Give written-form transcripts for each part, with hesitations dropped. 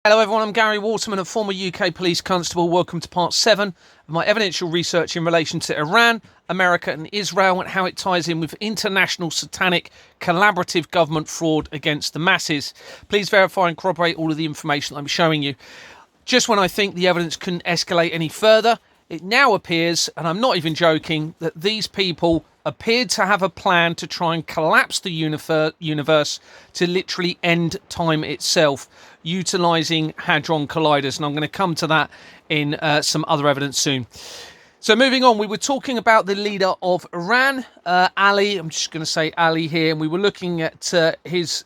Hello everyone, I'm Gary Waterman, a former UK police constable. Welcome to part 7 of my evidential research in relation to Iran, America and Israel and how it ties in with international satanic collaborative government fraud against the masses. Please verify and corroborate all of the information I'm showing you. Just when I think the evidence couldn't escalate any further, it now appears, and I'm not even joking, that these people appeared to have a plan to try and collapse the universe to literally end time itself, utilising hadron colliders. And I'm going to come to that in some other evidence soon. So moving on, we were talking about the leader of Iran, Ali. I'm just going to say Ali here. And we were looking at his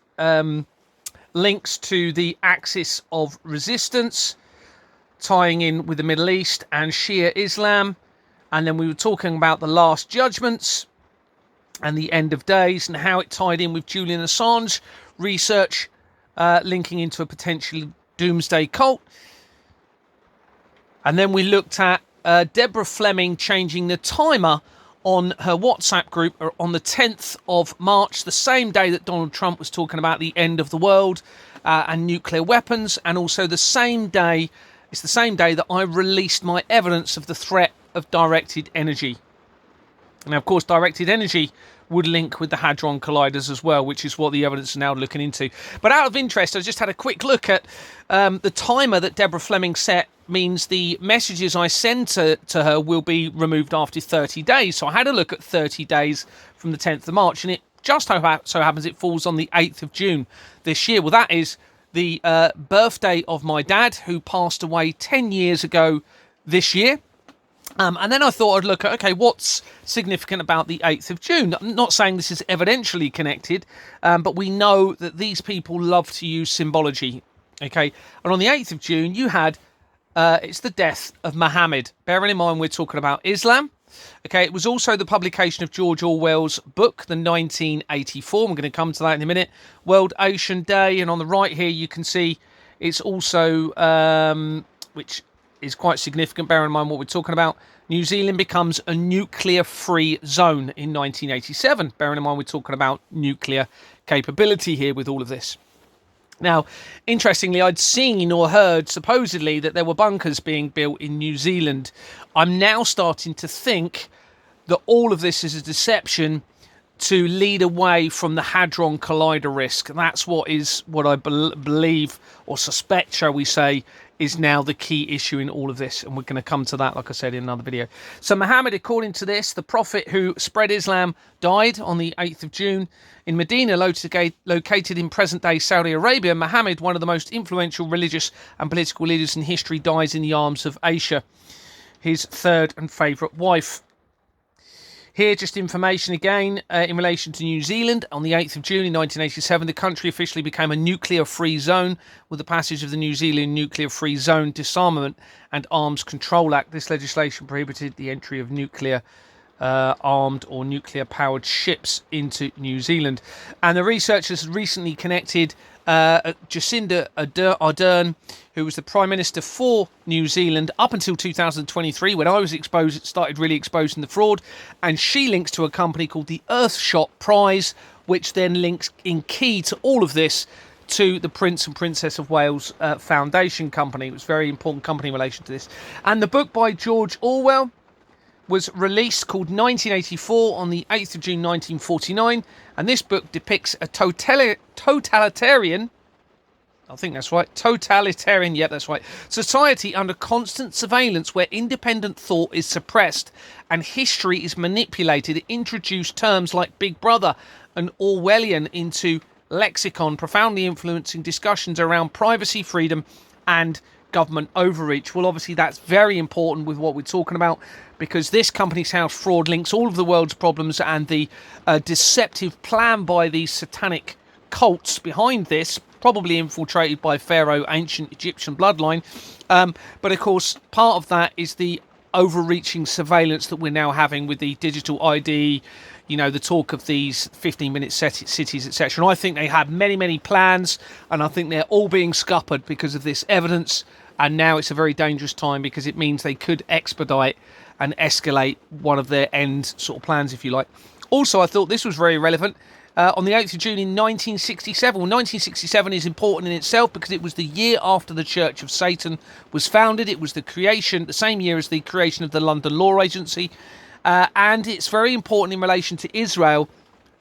links to the axis of resistance, tying in with the Middle East and Shia Islam. And then we were talking about the last judgments and the end of days and how it tied in with Julian Assange research linking into a potential doomsday cult. And then we looked at Deborah Fleming changing the timer on her WhatsApp group on the 10th of March, the same day that Donald Trump was talking about the end of the world and nuclear weapons, and also the same day. It's the same day that I released my evidence of the threat of directed energy. Now, of course, directed energy would link with the Hadron Colliders as well, which is what the evidence is now looking into. But out of interest, I just had a quick look at the timer that Deborah Fleming set means the messages I send to her will be removed after 30 days. So I had a look at 30 days from the 10th of March, and it just so happens it falls on the 8th of June this year. Well, that is the birthday of my dad, who passed away 10 years ago this year. And then I thought I'd look at, okay, what's significant about the 8th of June? I'm not saying this is evidentially connected, but we know that these people love to use symbology, okay? And on the 8th of June, you had, it's the death of Muhammad. Bearing in mind we're talking about Islam. Okay, it was also the publication of George Orwell's book, The 1984. I'm going to come to that in a minute. World Ocean Day. And on the right here, you can see it's also, which is quite significant, bearing in mind what we're talking about, New Zealand becomes a nuclear-free zone in 1987. Bearing in mind we're talking about nuclear capability here with all of this. Now, interestingly, I'd seen or heard supposedly that there were bunkers being built in New Zealand. I'm now starting to think that all of this is a deception to lead away from the Hadron Collider risk. That's what I believe or suspect, shall we say, is now the key issue in all of this. And we're going to come to that, like I said, in another video. So Muhammad, according to this, the prophet who spread Islam, died on the 8th of June in Medina, located in present-day Saudi Arabia. Muhammad, one of the most influential religious and political leaders in history, dies in the arms of Aisha, his third and favourite wife. Here, just information again in relation to New Zealand. On the 8th of June in 1987, the country officially became a nuclear-free zone with the passage of the New Zealand Nuclear-Free Zone Disarmament and Arms Control Act. This legislation prohibited the entry of nuclear armed or nuclear-powered ships into New Zealand. And the researchers recently connected Jacinda Ardern, who was the Prime Minister for New Zealand up until 2023, when I was started really exposing the fraud, and she links to a company called the Earthshot Prize, which then links in key to all of this to the Prince and Princess of Wales Foundation Company. It was a very important company in relation to this. And the book by George Orwell was released, called 1984, on the 8th of June 1949, and this book depicts a totalitarian, I think that's right, totalitarian, yeah, that's right, society under constant surveillance where independent thought is suppressed and history is manipulated. It introduced terms like Big Brother and Orwellian into lexicon, profoundly influencing discussions around privacy, freedom, and government overreach. Well, obviously that's very important with what we're talking about, because this company's house fraud links all of the world's problems and the deceptive plan by these satanic cults behind this, probably infiltrated by Pharaoh, ancient Egyptian bloodline. But of course, part of that is the overreaching surveillance that we're now having with the digital ID, you know, the talk of these 15-minute cities, etc. And I think they had many, many plans, and I think they're all being scuppered because of this evidence. And now it's a very dangerous time, because it means they could expedite and escalate one of their end sort of plans, if you like. Also, I thought this was very relevant. on the 8th of June in 1967. Well, 1967 is important in itself because it was the year after the Church of Satan was founded. It was the same year as the creation of the London Law Agency. And it's very important in relation to Israel,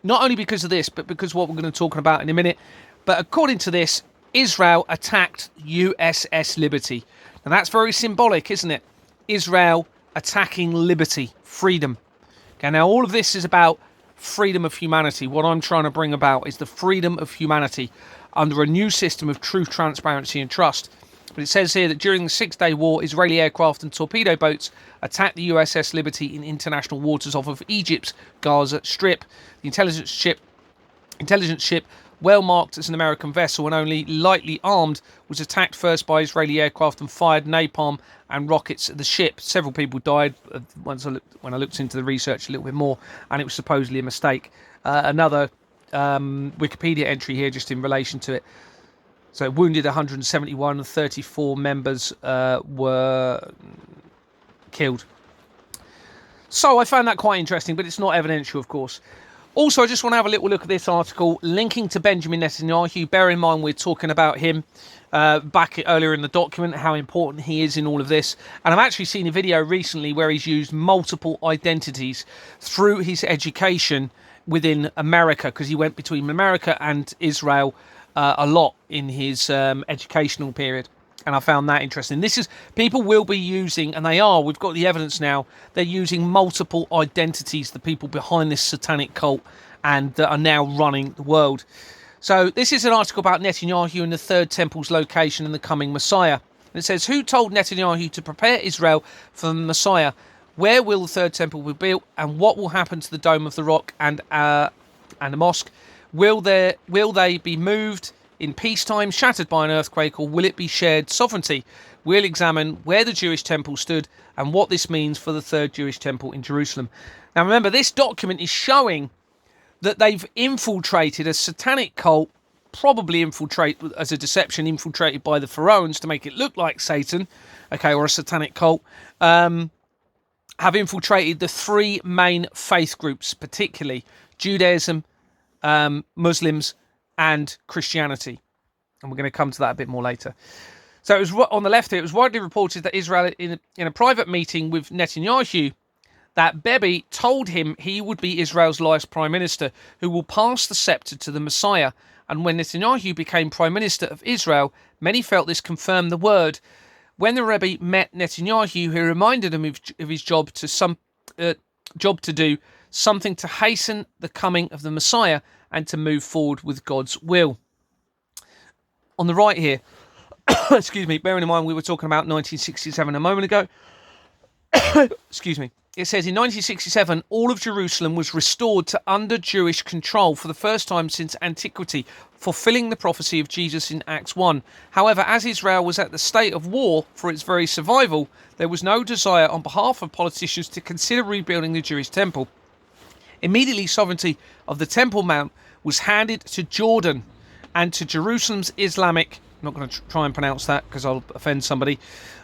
not only because of this, but because what we're going to talk about in a minute. But according to this, Israel attacked USS Liberty. Now that's very symbolic, isn't it? Israel attacking liberty, freedom. Okay, now all of this is about freedom of humanity. What I'm trying to bring about is the freedom of humanity under a new system of truth, transparency and trust. But it says here that during the Six-Day War, Israeli aircraft and torpedo boats attacked the USS Liberty in international waters off of Egypt's Gaza Strip. The intelligence ship, well marked as an American vessel and only lightly armed, was attacked first by Israeli aircraft and fired napalm and rockets at the ship. Several people died when I looked into the research a little bit more, and it was supposedly a mistake. Another Wikipedia entry here just in relation to it. So wounded 171 and 34 members were killed. So I found that quite interesting, but it's not evidential, of course. Also, I just want to have a little look at this article linking to Benjamin Netanyahu. Bear in mind we're talking about him back earlier in the document, how important he is in all of this. And I've actually seen a video recently where he's used multiple identities through his education within America, because he went between America and Israel a lot in his educational period. And I found that interesting. People will be using, and they are, we've got the evidence now, they're using multiple identities, the people behind this satanic cult, and that are now running the world. So this is an article about Netanyahu and the Third Temple's location and the coming Messiah. And it says, who told Netanyahu to prepare Israel for the Messiah? Where will the Third Temple be built? And what will happen to the Dome of the Rock and the mosque? Will they be moved in peacetime, shattered by an earthquake, or will it be shared sovereignty? We'll examine where the Jewish temple stood and what this means for the third Jewish temple in Jerusalem. Now remember, this document is showing that they've infiltrated a satanic cult, probably infiltrated as a deception, infiltrated by the pharaohs to make it look like Satan, okay, or a satanic cult, have infiltrated the three main faith groups, particularly Judaism, Muslims, and Christianity. And we're going to come to that a bit more later. So it was on the left here, it was widely reported that Israel, in a private meeting with Netanyahu, that Bibi told him he would be Israel's last prime minister, who will pass the scepter to the Messiah. And when Netanyahu became prime minister of Israel, many felt this confirmed the word. When the Rebbe met Netanyahu, he reminded him of his job to do something to hasten the coming of the Messiah and to move forward with God's will. On the right here, excuse me, bearing in mind we were talking about 1967 a moment ago, excuse me, it says in 1967, all of Jerusalem was restored to under Jewish control for the first time since antiquity, fulfilling the prophecy of Jesus in Acts 1. However, as Israel was at the state of war for its very survival, there was no desire on behalf of politicians to consider rebuilding the Jewish temple. Immediately, sovereignty of the Temple Mount was handed to Jordan and to Jerusalem's Islamic, I'm not going to try and pronounce that because I'll offend somebody,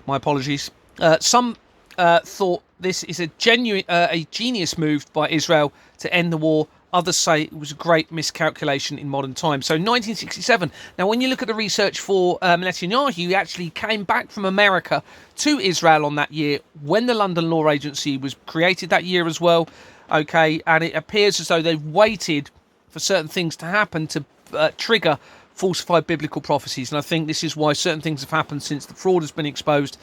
my apologies. Some thought this is a genius move by Israel to end the war. Others say it was a great miscalculation in modern times. So 1967. Now, when you look at the research for Netanyahu, he actually came back from America to Israel on that year when the London Law Agency was created that year as well. Okay, and it appears as though they've waited for certain things to happen to trigger falsified biblical prophecies. And I think this is why certain things have happened since the fraud has been exposed.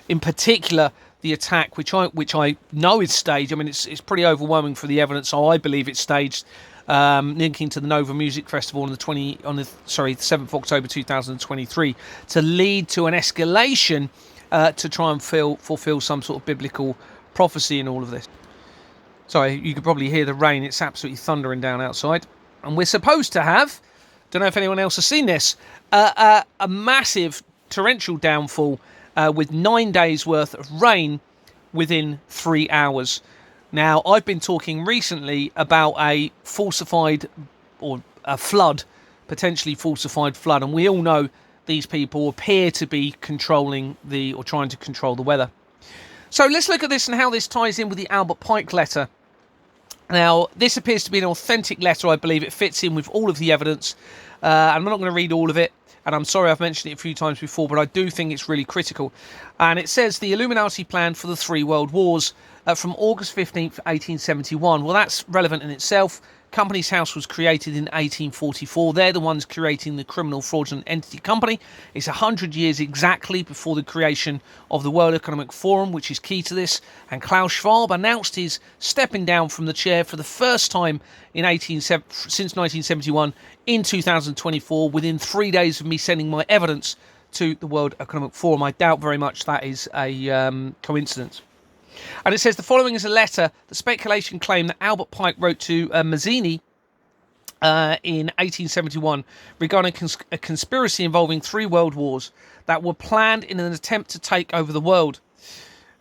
In particular, the attack, which I know is staged. I mean, it's pretty overwhelming for the evidence. So I believe it's staged, linking to the Nova Music Festival on the 7th of October 2023, to lead to an escalation to try and fulfill some sort of biblical prophecy in all of this. Sorry, you could probably hear the rain. It's absolutely thundering down outside. And we're supposed to have, don't know if anyone else has seen this, a massive torrential downfall with 9 days worth of rain within 3 hours. Now, I've been talking recently about a falsified, or a flood, potentially falsified flood. And we all know these people appear to be trying to control the weather. So let's look at this and how this ties in with the Albert Pike letter. Now, this appears to be an authentic letter, I believe. It fits in with all of the evidence. I'm not going to read all of it, and I'm sorry I've mentioned it a few times before, but I do think it's really critical. And it says the Illuminati plan for the three world wars from August 15th, 1871. Well, that's relevant in itself. Companies House was created in 1844. They're the ones creating the criminal fraudulent entity company. It's 100 years exactly before the creation of the World Economic Forum, which is key to this. And Klaus Schwab announced his stepping down from the chair for the first time since 1971 in 2024, within 3 days of me sending my evidence to the World Economic Forum. I doubt very much that is a coincidence. And it says the following is a letter. The speculation claimed that Albert Pike wrote to Mazzini in 1871 regarding a conspiracy involving three world wars that were planned in an attempt to take over the world.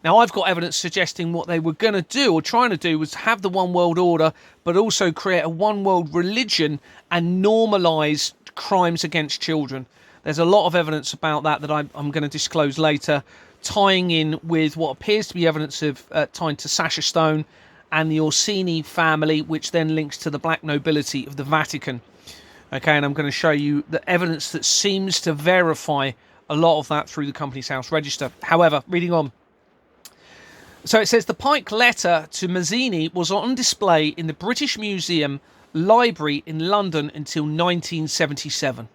Now, I've got evidence suggesting what they were going to do or trying to do was have the one world order, but also create a one world religion and normalise crimes against children. There's a lot of evidence about that I'm going to disclose later, tying in with what appears to be evidence of tying to Sacha Stone and the Orsini family, which then links to the black nobility of the Vatican. Okay, and I'm going to show you the evidence that seems to verify a lot of that through the Companies House register. However, reading on. So it says the Pike letter to Mazzini was on display in the British Museum Library in London until 1977.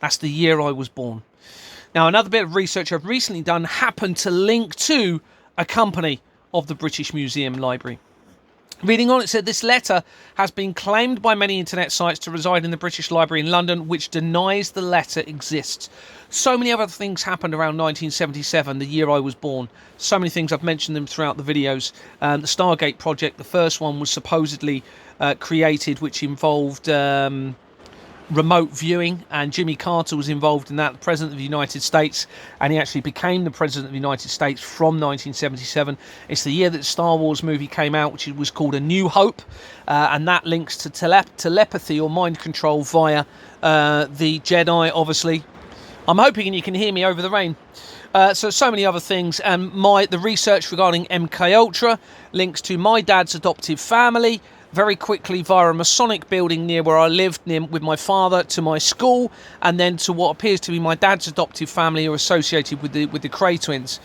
That's the year I was born. Now, another bit of research I've recently done happened to link to a company of the British Museum Library. Reading on, it said this letter has been claimed by many internet sites to reside in the British Library in London, which denies the letter exists. So many other things happened around 1977, the year I was born. So many things, I've mentioned them throughout the videos. The Stargate project, the first one was supposedly created, which involved remote viewing, and Jimmy Carter was involved in that, the President of the United States, and he actually became the President of the United States from 1977. It's the year that the Star Wars movie came out, which was called A New Hope, and that links to telepathy or mind control via the Jedi, obviously. I'm hoping you can hear me over the rain. So many other things, and the research regarding MK Ultra links to my dad's adoptive family, very quickly via a Masonic building near where I lived, with my father, to my school, and then to what appears to be my dad's adoptive family who are associated with the Cray twins.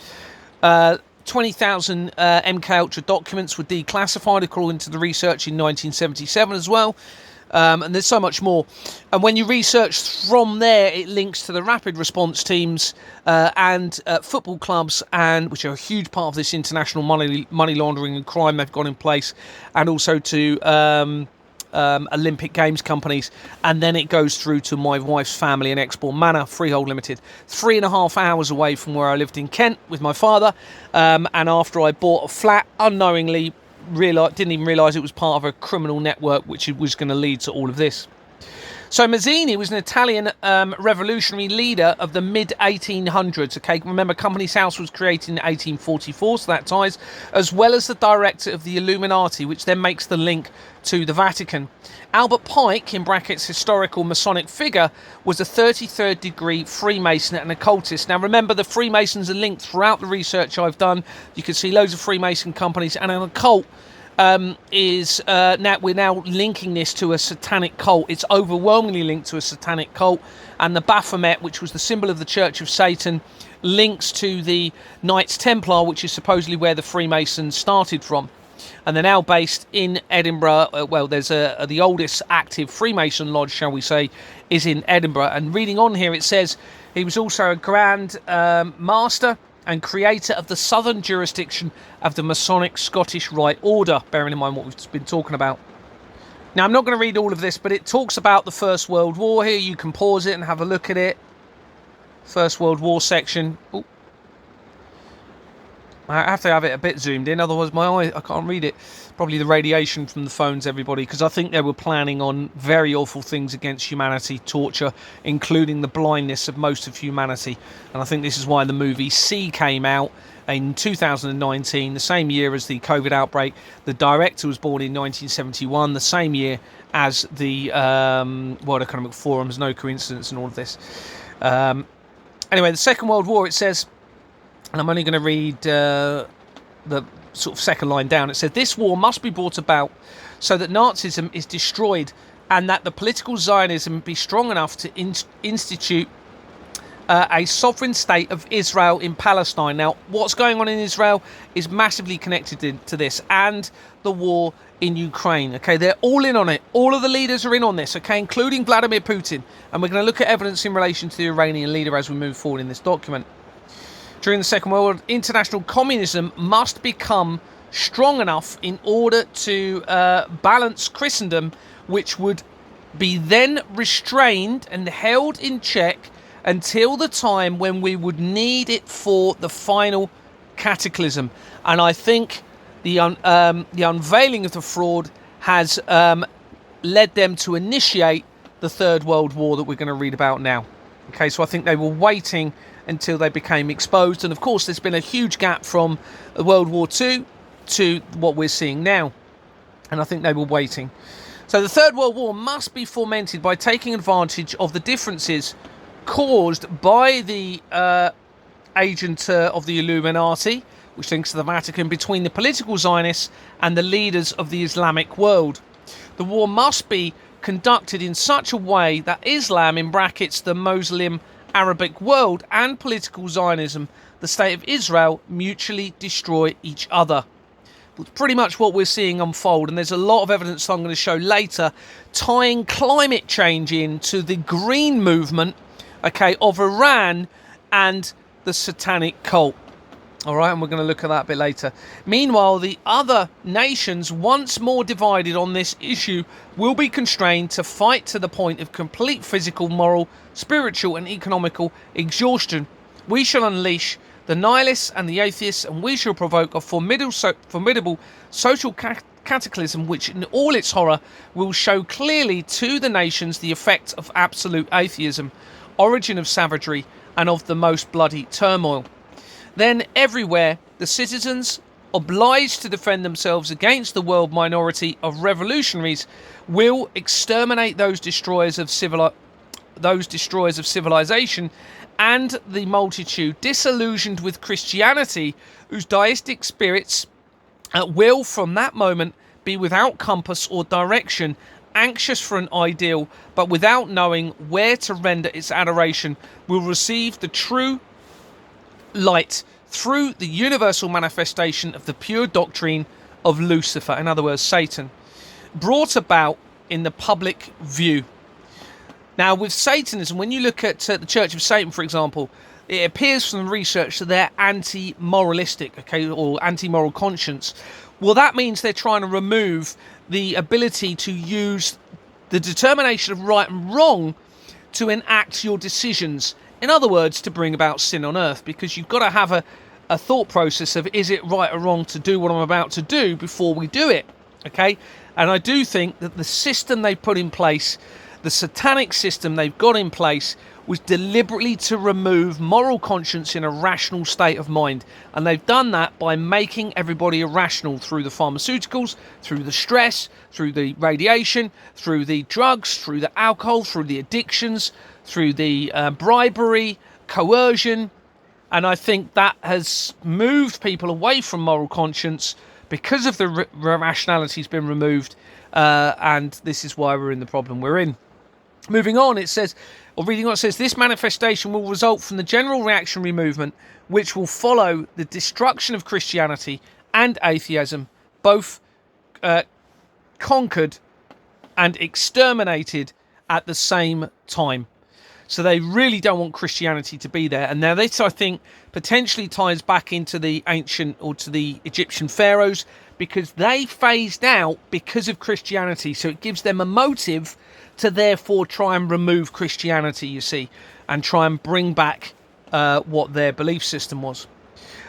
20,000 MK Ultra documents were declassified according to the research in 1977 as well. And there's so much more. And when you research from there, it links to the rapid response teams and football clubs, which are a huge part of this international money laundering and crime they've got in place, and also to Olympic Games companies. And then it goes through to my wife's family in Exbourne Manor, Freehold Limited, 3.5 hours away from where I lived in Kent with my father. And after I bought a flat, unknowingly, didn't even realise it was part of a criminal network which was going to lead to all of this. So Mazzini was an Italian revolutionary leader of the mid-1800s. Okay, remember, Companies House was created in 1844, so that ties, as well as the director of the Illuminati, which then makes the link to the Vatican. Albert Pike, in brackets historical Masonic figure, was a 33rd degree Freemason and occultist. Now remember, the Freemasons are linked throughout the research I've done. You can see loads of Freemason companies, and an occult we're now linking this to a satanic cult. It's overwhelmingly linked to a satanic cult, and the Baphomet, which was the symbol of the Church of Satan, links to the Knights Templar, which is supposedly where the Freemasons started from. And they're now based in Edinburgh. There's the oldest active Freemason lodge, shall we say, is in Edinburgh. And reading on here, it says he was also a Grand Master and creator of the southern jurisdiction of the Masonic Scottish Rite Order, bearing in mind what we've been talking about. Now, I'm not going to read all of this, but it talks about the First World War here. You can pause it and have a look at it. First World War section. Ooh. I have to have it a bit zoomed in, otherwise I can't read it. Probably the radiation from the phones, everybody, because I think they were planning on very awful things against humanity, torture, including the blindness of most of humanity. And I think this is why the movie C came out in 2019, the same year as the COVID outbreak. The director was born in 1971, the same year as the World Economic Forum. There's no coincidence in all of this. Anyway, the Second World War, it says, and I'm only going to read the sort of second line down. It said, this war must be brought about so that Nazism is destroyed and that the political Zionism be strong enough to institute a sovereign state of Israel in Palestine. Now, what's going on in Israel is massively connected to this and the war in Ukraine. Okay, they're all in on it. All of the leaders are in on this, okay, including Vladimir Putin. And we're going to look at evidence in relation to the Iranian leader as we move forward in this document. During the Second World War, international communism must become strong enough in order to balance Christendom, which would be then restrained and held in check until the time when we would need it for the final cataclysm. And I think the unveiling of the fraud has led them to initiate the Third World War that we're going to read about now. Okay, so I think they were waiting until they became exposed. And of course, there's been a huge gap from World War II to what we're seeing now. And I think they were waiting. So the Third World War must be fomented by taking advantage of the differences caused by the agent of the Illuminati, which links to the Vatican, between the political Zionists and the leaders of the Islamic world. The war must be conducted in such a way that Islam, in brackets the Muslim Arabic world, and political Zionism, the state of Israel, mutually destroy each other. It's pretty much what we're seeing unfold, and there's a lot of evidence I'm going to show later tying climate change into the green movement, okay, of Iran and the satanic cult. All right, and we're going to look at that a bit later. Meanwhile, the other nations, once more divided on this issue, will be constrained to fight to the point of complete physical, moral, spiritual and economical exhaustion. We shall unleash the nihilists and the atheists, and we shall provoke a formidable social cataclysm which in all its horror will show clearly to the nations the effect of absolute atheism, origin of savagery and of the most bloody turmoil. Then everywhere the citizens, obliged to defend themselves against the world minority of revolutionaries, will exterminate those destroyers of civilization and the multitude disillusioned with Christianity, whose deistic spirits will from that moment be without compass or direction, anxious for an ideal but without knowing where to render its adoration, will receive the true light through the universal manifestation of the pure doctrine of Lucifer, in other words, Satan, brought about in the public view. Now, with Satanism, when you look at the Church of Satan, for example, it appears from the research that they're anti-moralistic, okay, or anti-moral conscience. Well, that means they're trying to remove the ability to use the determination of right and wrong to enact your decisions. In other words, to bring about sin on earth, because you've got to have a thought process of, is it right or wrong to do what I'm about to do before we do it, okay? And I do think that the system they put in place, the satanic system they've got in place, was deliberately to remove moral conscience in a rational state of mind. And they've done that by making everybody irrational through the pharmaceuticals, through the stress, through the radiation, through the drugs, through the alcohol, through the addictions, through the bribery, coercion. And I think that has moved people away from moral conscience because of the rationality's been removed. And this is why we're in the problem we're in. Moving on, it says, or reading on, it says, this manifestation will result from the general reactionary movement, which will follow the destruction of Christianity and atheism, both conquered and exterminated at the same time. So they really don't want Christianity to be there. And now this, I think, potentially ties back into the ancient, or to the Egyptian pharaohs, because they phased out because of Christianity. So it gives them a motive to therefore try and remove Christianity, you see, and try and bring back what their belief system was.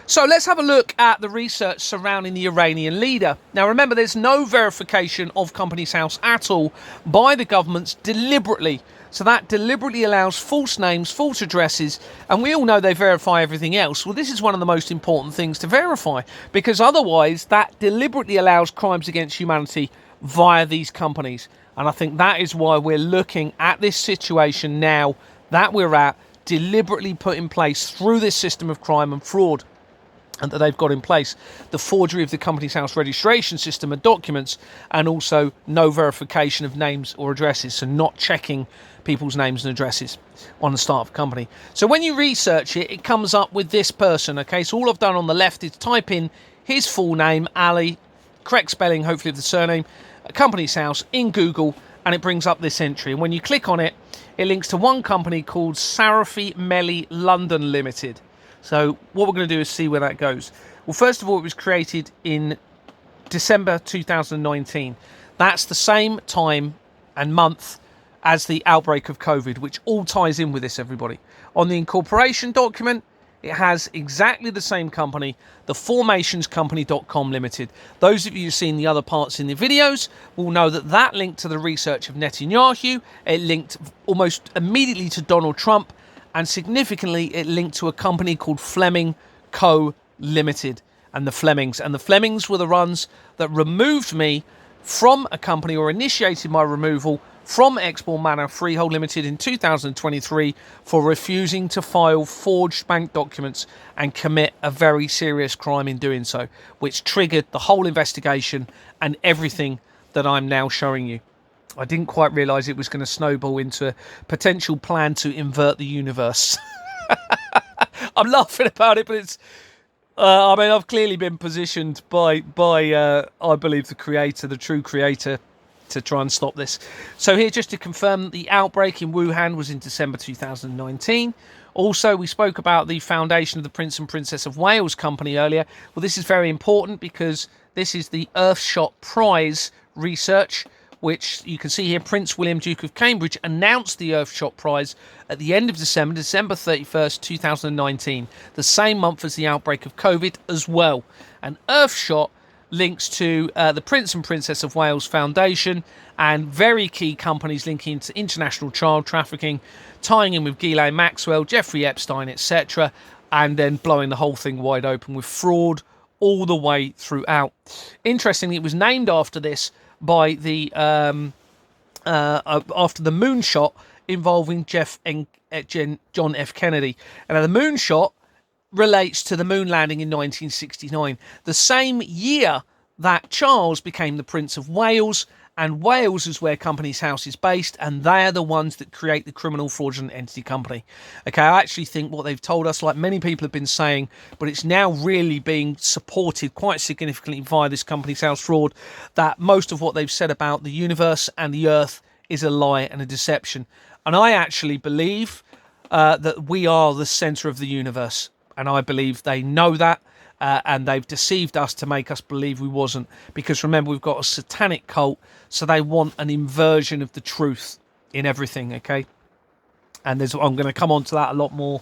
So let's have a look at the research surrounding the Iranian leader. Now remember, there's no verification of Companies House at all by the governments deliberately. So that deliberately allows false names, false addresses, and we all know they verify everything else. Well, this is one of the most important things to verify, because otherwise that deliberately allows crimes against humanity via these companies. And I think that is why we're looking at this situation now that we're at, deliberately put in place through this system of crime and fraud. and that they've got in place, the forgery of the Companies House registration system and documents, and also no verification of names or addresses, so not checking people's names and addresses on the start of a company. So when you research it, it comes up with this person, okay? So all I've done on the left is type in his full name, Ali, correct spelling, hopefully, of the surname, Companies House, in Google, and it brings up this entry. And when you click on it, it links to one company called Sarafi Melli London Limited. So what we're going to do is see where that goes. Well, first of all, it was created in December 2019. That's the same time and month as the outbreak of COVID, which all ties in with this, everybody. On the incorporation document, it has exactly the same company, the formationscompany.com Limited. Those of you who've seen the other parts in the videos will know that that linked to the research of Netanyahu. It linked almost immediately to Donald Trump, and significantly, it linked to a company called Fleming Co. Limited, and the Flemings were the ones that removed me from a company, or initiated my removal from Exmoor Manor Freehold Limited in 2023 for refusing to file forged bank documents and commit a very serious crime in doing so, which triggered the whole investigation and everything that I'm now showing you. I didn't quite realise it was going to snowball into a potential plan to invert the universe. I'm laughing about it, but it's... I mean, I've clearly been positioned by I believe, the creator, the true creator, to try and stop this. So here, just to confirm, the outbreak in Wuhan was in December 2019. Also, we spoke about the foundation of the Prince and Princess of Wales company earlier. Well, this is very important because this is the Earthshot Prize research, which you can see here. Prince William, Duke of Cambridge, announced the Earthshot Prize at the end of December 31st, 2019, the same month as the outbreak of COVID as well. And Earthshot links to the Prince and Princess of Wales Foundation and very key companies linking to international child trafficking, tying in with Ghislaine Maxwell, Jeffrey Epstein, etc., and then blowing the whole thing wide open with fraud all the way throughout. Interestingly, it was named after this by the after the moonshot involving John F. Kennedy. And the moonshot relates to the moon landing in 1969, the same year that Charles became the Prince of Wales, and Wales is where Companies House is based, and they are the ones that create the criminal fraudulent entity company. Okay, I actually think what they've told us, like many people have been saying, but it's now really being supported quite significantly via this Companies House fraud, that most of what they've said about the universe and the earth is a lie and a deception. And I actually believe that we are the centre of the universe. And I believe they know that, and they've deceived us to make us believe we wasn't. Because remember, we've got a satanic cult, so they want an inversion of the truth in everything, okay? And I'm going to come on to that a lot more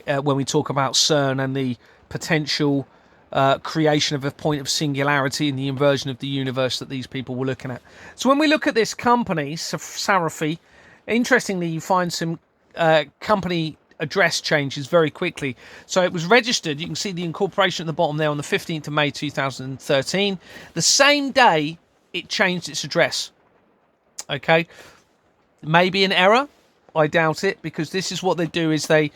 when we talk about CERN and the potential creation of a point of singularity in the inversion of the universe that these people were looking at. So when we look at this company, Sarafi, interestingly, you find some company address changes very quickly. So it was registered, you can see the incorporation at the bottom there, on the 15th of May 2013. The same day it changed its address. Okay, maybe an error, I doubt it, because this is what they do, is they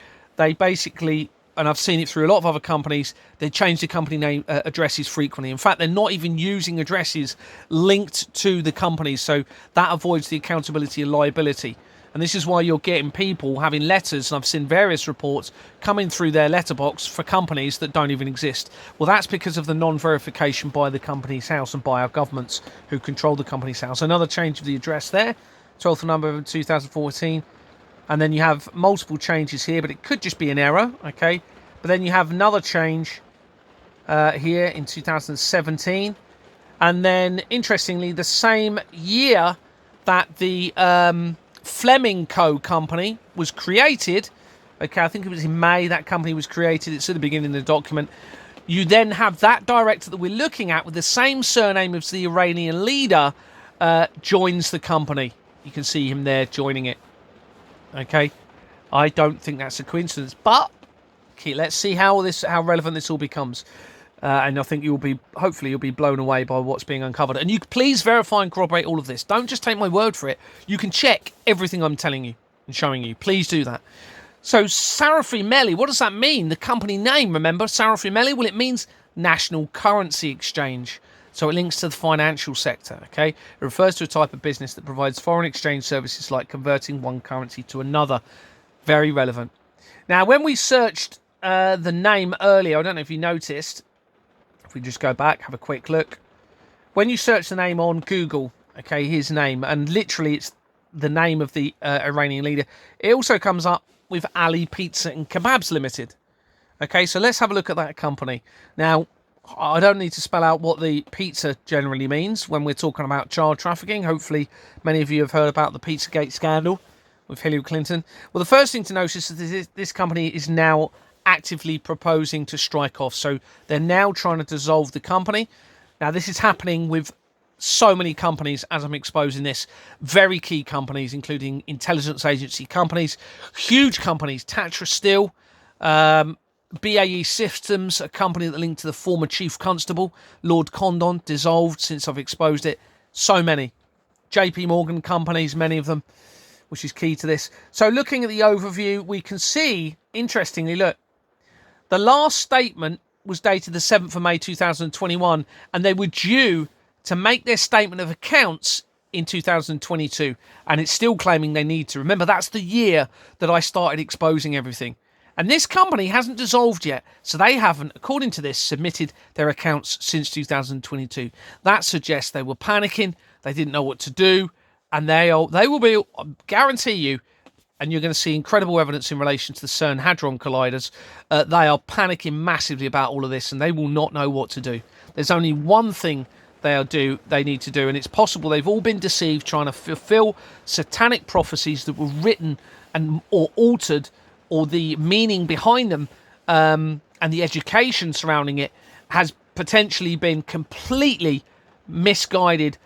basically, and I've seen it through a lot of other companies, they change the company name addresses frequently. In fact, they're not even using addresses linked to the companies, so that avoids the accountability and liability. And this is why you're getting people having letters, and I've seen various reports coming through their letterbox for companies that don't even exist. Well, that's because of the non-verification by the Companies House and by our governments who control the Companies House. Another change of the address there, 12th of November 2014. And then you have multiple changes here, but it could just be an error, okay? But then you have another change here in 2017. And then, interestingly, the same year that the Fleming Co. company was created, okay, I think it was in May that company was created, it's at the beginning of the document. You then have that director that we're looking at with the same surname as the Iranian leader joins the company. You can see him there joining it. Okay, I don't think that's a coincidence, but okay, let's see how relevant this all becomes. And I think hopefully you'll be blown away by what's being uncovered. And you please verify and corroborate all of this. Don't just take my word for it. You can check everything I'm telling you and showing you. Please do that. So Sarafimeli, what does that mean? The company name, remember, Sarafimeli? Well, it means National Currency Exchange. So it links to the financial sector, okay? It refers to a type of business that provides foreign exchange services like converting one currency to another. Very relevant. Now, when we searched the name earlier, I don't know if you noticed, if we just go back, have a quick look. When you search the name on Google, okay, his name, and literally it's the name of the Iranian leader, it also comes up with Ali Pizza and Kebabs Limited. Okay, so let's have a look at that company. Now, I don't need to spell out what the pizza generally means when we're talking about child trafficking. Hopefully, many of you have heard about the Pizzagate scandal with Hillary Clinton. Well, the first thing to notice is this company is now actively proposing to strike off. So they're now trying to dissolve the company. Now, this is happening with so many companies, as I'm exposing this, very key companies, including intelligence agency companies, huge companies, Tatra Steel, BAE Systems, a company that linked to the former chief constable, Lord Condon, dissolved since I've exposed it. So many. JP Morgan companies, many of them, which is key to this. So looking at the overview, we can see, interestingly, look, the last statement was dated the 7th of May 2021, and they were due to make their statement of accounts in 2022, and it's still claiming they need to. Remember, that's the year that I started exposing everything. And this company hasn't dissolved yet, so they haven't, according to this, submitted their accounts since 2022. That suggests they were panicking, they didn't know what to do, and they will be, I guarantee you, and you're going to see incredible evidence in relation to the CERN Hadron Colliders, they are panicking massively about all of this, and they will not know what to do. There's only one thing they need to do, and it's possible they've all been deceived trying to fulfill satanic prophecies that were written or altered, or the meaning behind them and the education surrounding it has potentially been completely misguided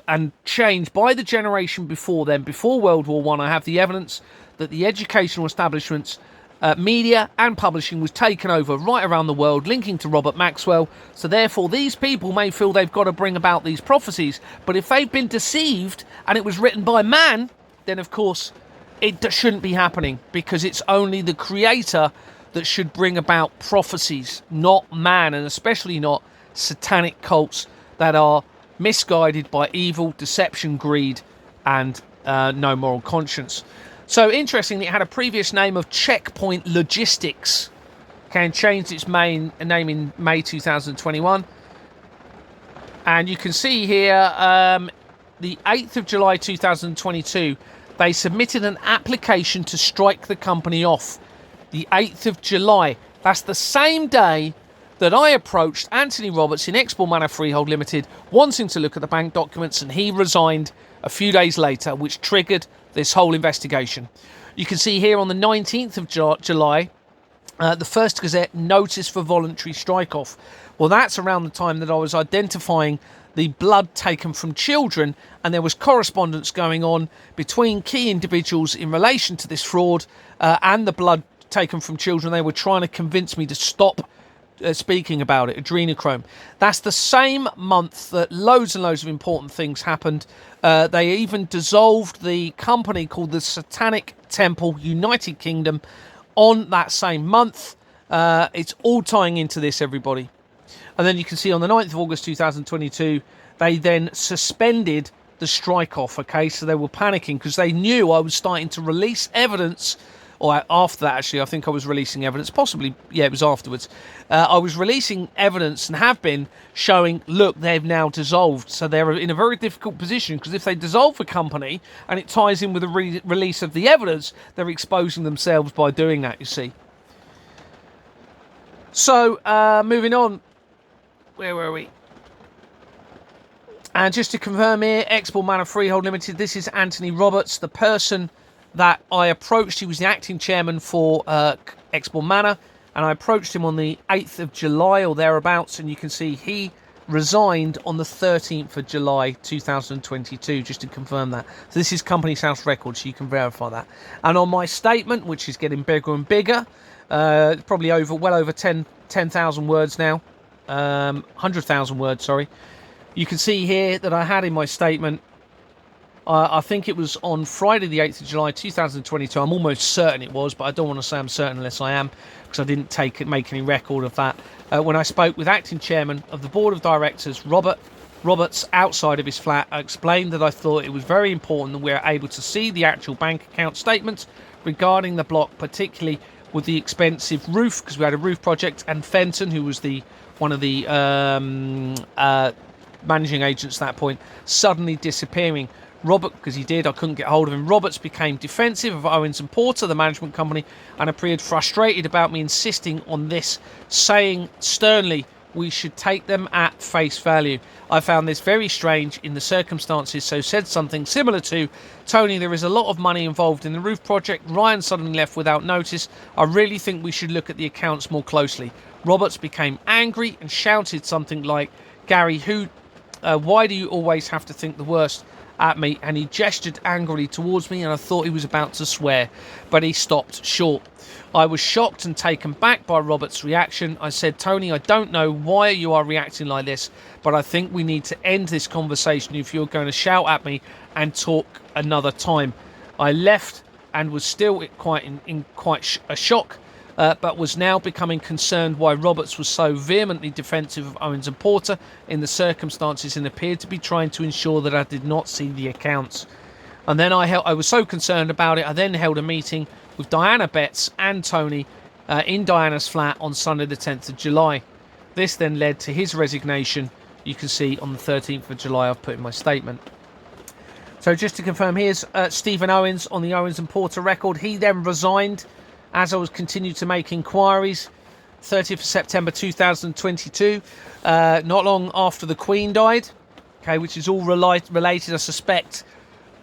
and changed by the generation before them. Before World War One, I have the evidence that the educational establishments, media and publishing was taken over right around the world, linking to Robert Maxwell. So therefore, these people may feel they've got to bring about these prophecies. But if they've been deceived and it was written by man, then of course it shouldn't be happening, because it's only the creator that should bring about prophecies, not man, and especially not satanic cults that are misguided by evil, deception, greed, and no moral conscience. So interestingly, it had a previous name of Checkpoint Logistics, okay, and changed its name in May 2021. And you can see here, the 8th of July 2022, they submitted an application to strike the company off. The 8th of July. That's the same day that I approached Anthony Roberts in Export Manor Freehold Limited, wanting to look at the bank documents, and he resigned a few days later, which triggered this whole investigation. You can see here on the 19th of July, the First Gazette notice for voluntary strike-off. Well, that's around the time that I was identifying the blood taken from children, and there was correspondence going on between key individuals in relation to this fraud and the blood taken from children. They were trying to convince me to stop speaking about it, adrenochrome. That's the same month that loads and loads of important things happened. They even dissolved the company called the Satanic Temple United Kingdom on that same month. It's all tying into this, everybody. And then you can see on the 9th of August 2022, they then suspended the strike-off, okay? So they were panicking because they knew I was starting to release evidence, or after that, actually, I think I was releasing evidence, possibly, yeah, it was afterwards. I was releasing evidence and have been showing, look, they've now dissolved. So they're in a very difficult position, because if they dissolve a company and it ties in with the release of the evidence, they're exposing themselves by doing that, you see. So, moving on. Where were we? And just to confirm here, Export Manor Freehold Limited, this is Anthony Roberts, the person that I approached. He was the acting chairman for Export Manor, and I approached him on the 8th of July or thereabouts, and you can see he resigned on the 13th of July 2022, just to confirm that. So this is Companies House Records, so you can verify that. And on my statement, which is getting bigger and bigger, probably well over 10,000 words now, 100,000 words, sorry. You can see here that I had in my statement, I think it was on Friday the 8th of July 2022. I'm almost certain it was, but I don't want to say I'm certain unless I am, because I didn't make any record of that. When I spoke with acting chairman of the board of directors, Roberts, outside of his flat, I explained that I thought it was very important that we are able to see the actual bank account statements regarding the block, particularly with the expensive roof, because we had a roof project, and Fenton, who was one of the managing agents at that point, suddenly disappearing. Robert, because I couldn't get hold of him. Roberts became defensive of Owens and Porter, the management company, and appeared frustrated about me insisting on this, saying sternly we should take them at face value. I found this very strange in the circumstances, so said something similar to, Tony, there is a lot of money involved in the roof project. Ryan suddenly left without notice. I really think we should look at the accounts more closely. Roberts became angry and shouted something like, Gary, why do you always have to think the worst at me? And he gestured angrily towards me, and I thought he was about to swear, but he stopped short. I was shocked and taken back by Robert's reaction. I said, Tony, I don't know why you are reacting like this, but I think we need to end this conversation if you're going to shout at me and talk another time. I left and was still in quite a shock, but was now becoming concerned why Roberts was so vehemently defensive of Owens and Porter in the circumstances, and appeared to be trying to ensure that I did not see the accounts. And then I was so concerned about it, I then held a meeting with Diana Betts and Tony in Diana's flat on Sunday the 10th of July. This then led to his resignation. You can see on the 13th of July I've put in my statement. So just to confirm, here's Stephen Owens on the Owens and Porter record. He then resigned as I was continued to make inquiries. 30th of September 2022, not long after the Queen died, okay, which is all related.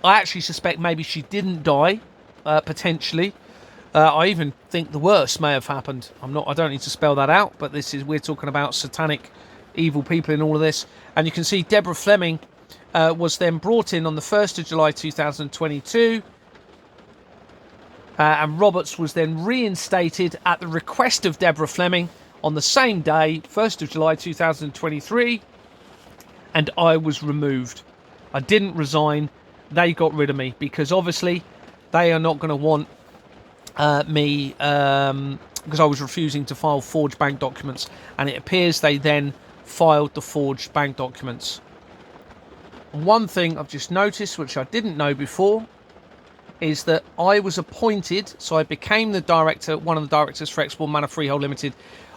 I actually suspect maybe she didn't die, potentially. I even think the worst may have happened. I don't need to spell that out, but we're talking about satanic, evil people in all of this. And you can see Deborah Fleming was then brought in on the 1st of July 2022. And Roberts was then reinstated at the request of Deborah Fleming on the same day, 1st of July 2023, and I was removed. I didn't resign. They got rid of me because obviously they are not going to want me, because I was refusing to file forged bank documents, and it appears they then filed the forged bank documents. One thing I've just noticed, which I didn't know before, is that I was appointed, so I became one of the directors for Exportable Manor Freehold Limited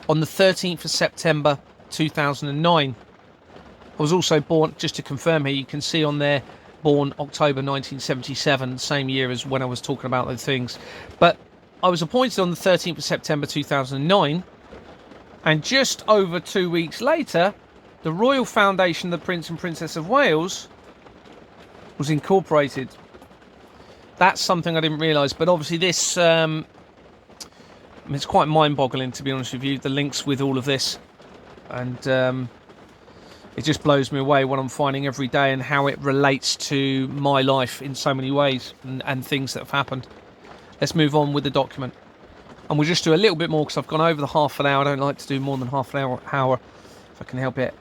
on the 13th of September 2009. I was also born, just to confirm here, you can see on there, born October 1977, same year as when I was talking about those things. But I was appointed on the 13th of September 2009, and just over 2 weeks later, the Royal Foundation of the Prince and Princess of Wales was incorporated. That's something I didn't realise, but obviously this, it's quite mind-boggling, to be honest with you, the links with all of this. And it just blows me away what I'm finding every day and how it relates to my life in so many ways and things that have happened. Let's move on with the document. And we'll just do a little bit more because I've gone over the half an hour. I don't like to do more than half an hour if I can help it.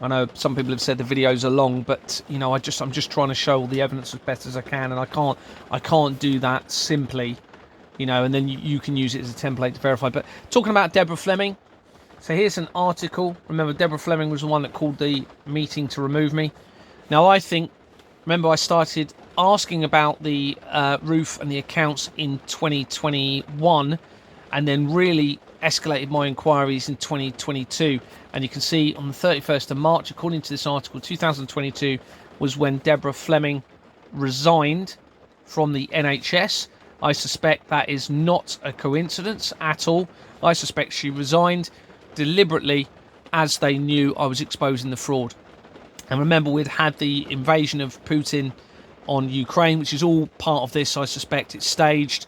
I know some people have said the videos are long, but you know, I'm just trying to show all the evidence as best as I can, and I can't do that simply, you know, and then you can use it as a template to verify. But talking about Deborah Fleming, so here's an article. Remember, Deborah Fleming was the one that called the meeting to remove me. Now I started asking about the roof and the accounts in 2021, and then really escalated my inquiries in 2022. And you can see on the 31st of March, according to this article, 2022 was when Deborah Fleming resigned from the NHS. I suspect that is not a coincidence at all. I suspect she resigned deliberately as they knew I was exposing the fraud. And remember, we'd had the invasion of Putin on Ukraine, which is all part of this. I suspect it's staged,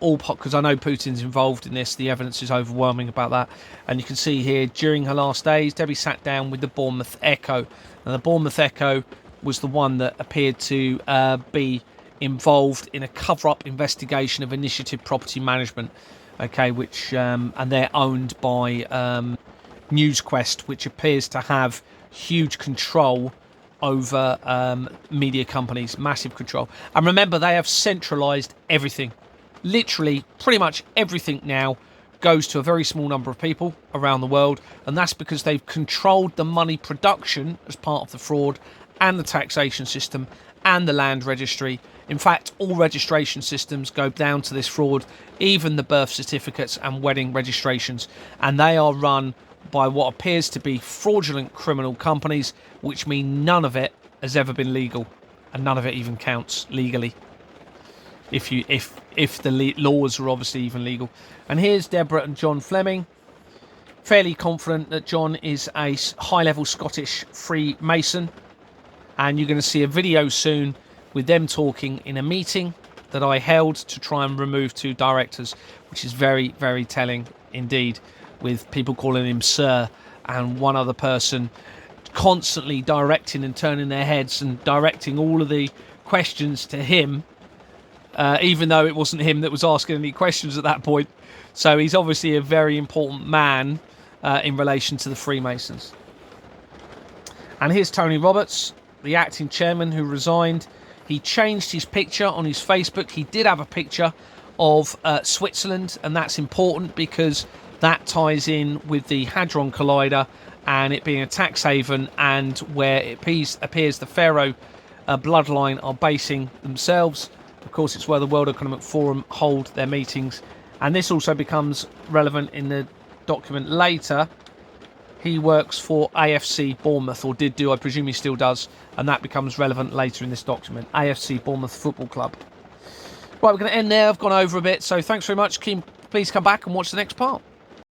all because I know Putin's involved in this. The evidence is overwhelming about that. And you can see here, during her last days, Debbie sat down with the Bournemouth Echo. And the Bournemouth Echo was the one that appeared to be involved in a cover-up investigation of Initiative Property Management, okay, which and they're owned by NewsQuest, which appears to have huge control over media companies, massive control. And remember, they have centralised everything. Literally, pretty much everything now goes to a very small number of people around the world, and that's because they've controlled the money production as part of the fraud, and the taxation system, and the land registry. In fact, all registration systems go down to this fraud, even the birth certificates and wedding registrations, and they are run by what appears to be fraudulent criminal companies, which mean none of it has ever been legal, and none of it even counts legally. If the laws are obviously even legal. And here's Deborah and John Fleming. Fairly confident that John is a high-level Scottish Freemason, and you're going to see a video soon with them talking in a meeting that I held to try and remove 2 directors, which is very, very telling indeed, with people calling him Sir, and one other person constantly directing and turning their heads and directing all of the questions to him, even though it wasn't him that was asking any questions at that point. So he's obviously a very important man in relation to the Freemasons. And here's Tony Roberts, the acting chairman who resigned. He changed his picture on his Facebook. He did have a picture of Switzerland, and that's important because that ties in with the Hadron Collider and it being a tax haven, and where it appears the Pharaoh bloodline are basing themselves. Of course, it's where the World Economic Forum hold their meetings. And this also becomes relevant in the document later. He works for AFC Bournemouth, or did do, I presume he still does, and that becomes relevant later in this document. AFC Bournemouth Football Club. Right, we're going to end there. I've gone over a bit, so thanks very much. Please come back and watch the next part.